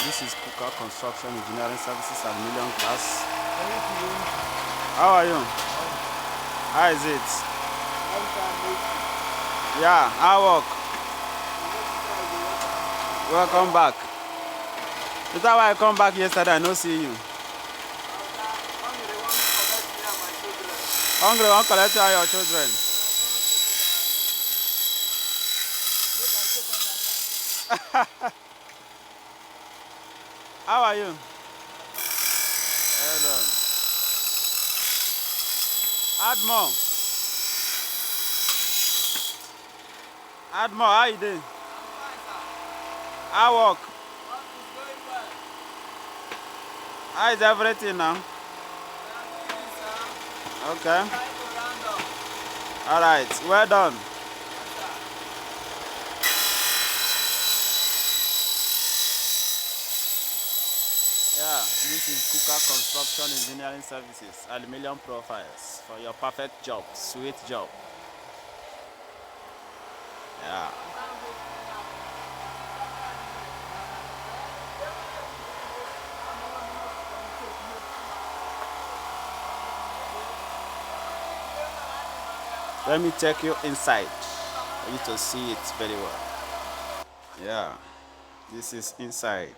This is Kuka Construction Engineering Services Aluminium Class. How are you? How is it? Yeah, I work. Welcome back. Is that why I come back yesterday? I no see you. Hungry, won't collect all your children. How are you? Well done. Add more. Add more. How you doing? I work. How is everything now? Okay. All right. Well done. Yeah, this is Kuka Construction Engineering Services, Aluminium Profiles for your perfect job, sweet job. Yeah. Let me take you inside for you to see it very well. Yeah, this is inside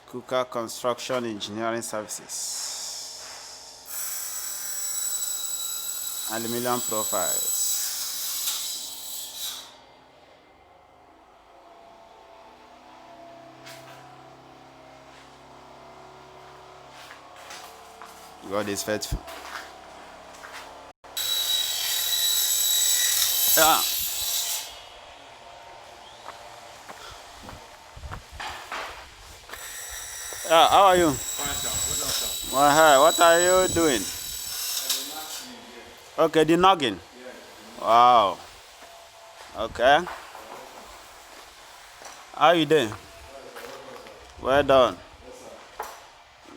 Kuka Construction Engineering Services, Aluminium Profiles. God is faithful. Yeah. Yeah, how are you? Fine, sir. Well done, sir. Well, hi, what are you doing? Okay, the noggin. Wow. Okay. How you doing? Well done.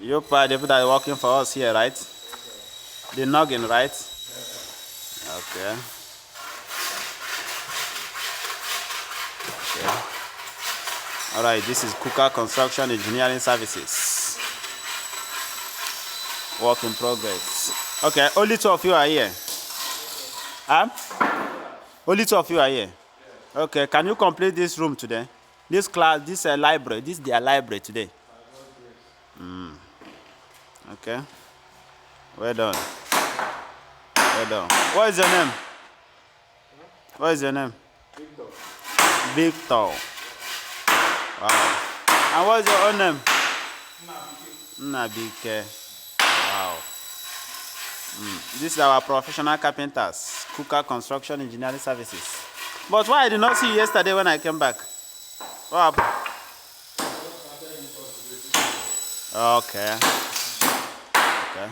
You are the people that are working for us here, right? The noggin, right? Okay. Okay. All right, this is Kuka Construction Engineering Services. Work in progress. Okay, only two of you are here. Huh? Only two of you are here. Okay, can you complete this room today? This class, this library, this is their library today. Okay. Well done. Well done. What is your name? What is your name? Victor. Victor. Wow. And what is your own name? Nabike. Wow. This is our professional carpenters, Kuka Construction Engineering Services. But why I did not see you yesterday when I came back? What happened? Okay. Okay.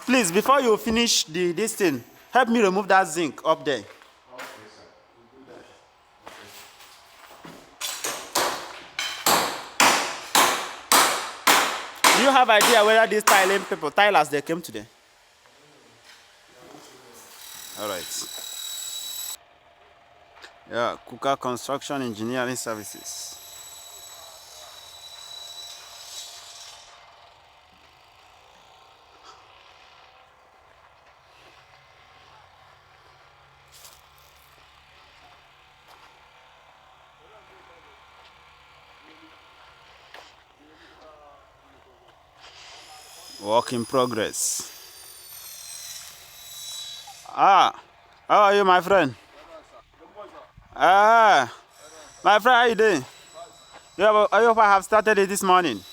Please, before you finish this thing, help me remove that zinc up there. Do you have idea whether these tilers, they came today? All right. Yeah, Kuka Construction Engineering Services. Work in progress. Ah, how are you, my friend? Ah, my friend, how you doing? I hope I have started it this morning.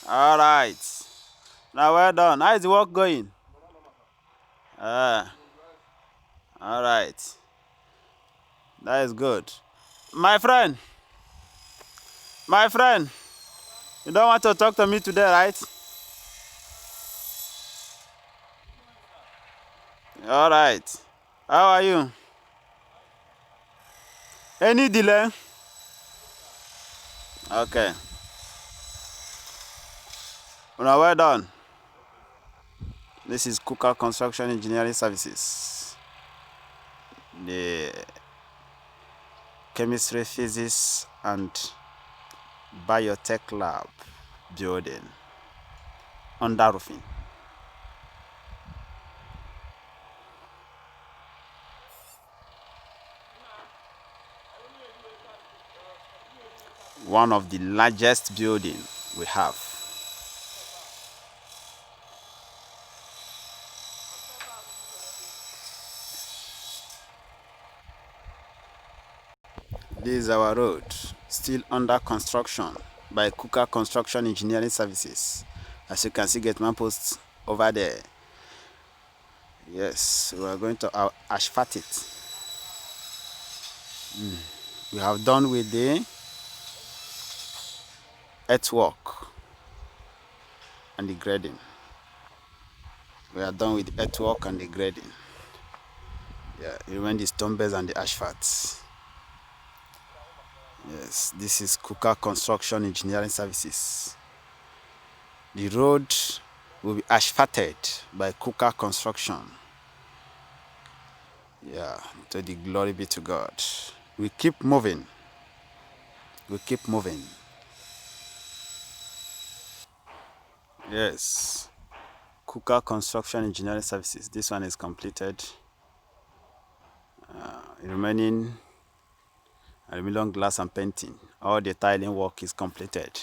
All right. Now, well done. How is the work going? Ah, all right. That is good. My friend, you don't want to talk to me today, right? All right. How are you? Any delay? Okay. Now, well done. This is Kuka Construction Engineering Services. The chemistry, physics, and Biotech Lab building under roofing. One of the largest building we have. This is our road, still under construction by Kuka Construction Engineering Services. As you can see, Gateman Post over there. Yes, we are going to asphalt it. We have done with the earthwork and the grading. We are done with the earthwork and the grading. Yeah, you remain the stone base and the asphalt. Yes, this is Kuka Construction Engineering Services. The road will be asphalted by Kuka Construction. Yeah, to the glory be to God. We keep moving. We keep moving. Yes. Kuka Construction Engineering Services. This one is completed. Remaining aluminum glass and painting. All the tiling work is completed.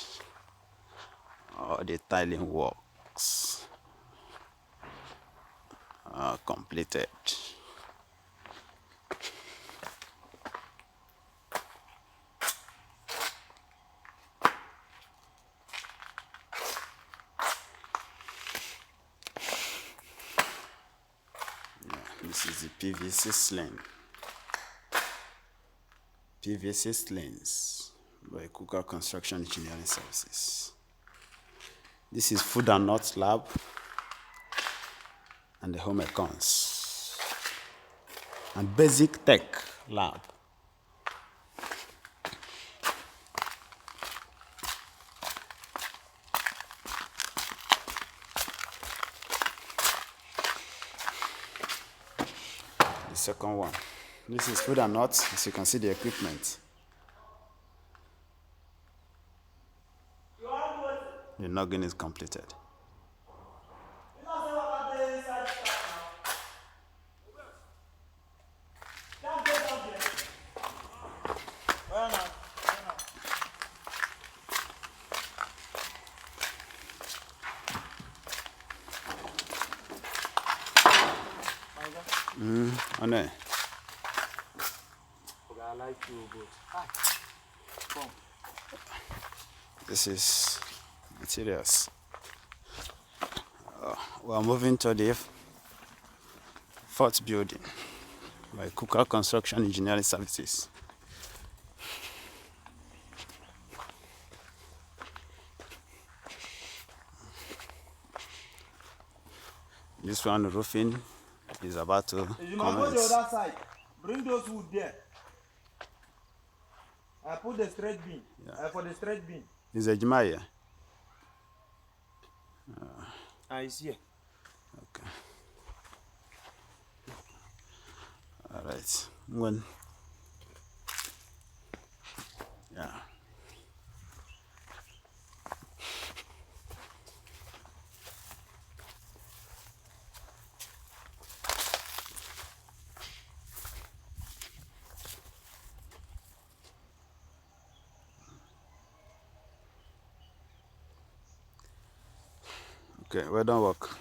All the tiling works are completed. This is the PVC sling. PVC slings by Kuka Construction Engineering Services. This is Food and Nuts Lab and the Home Econs and Basic Tech Lab. The second one. This is Food and Nuts. As you can see, the equipment. The noggin is completed. On there. This is materials. We are moving to the fourth building by Kuka Construction Engineering Services. This one roofing is about to You must go the other side. Bring those wood there. I put the straight beam. For the straight beam. Is a Jumaya. It's here. Okay. All right. One. Yeah. Okay, well done work.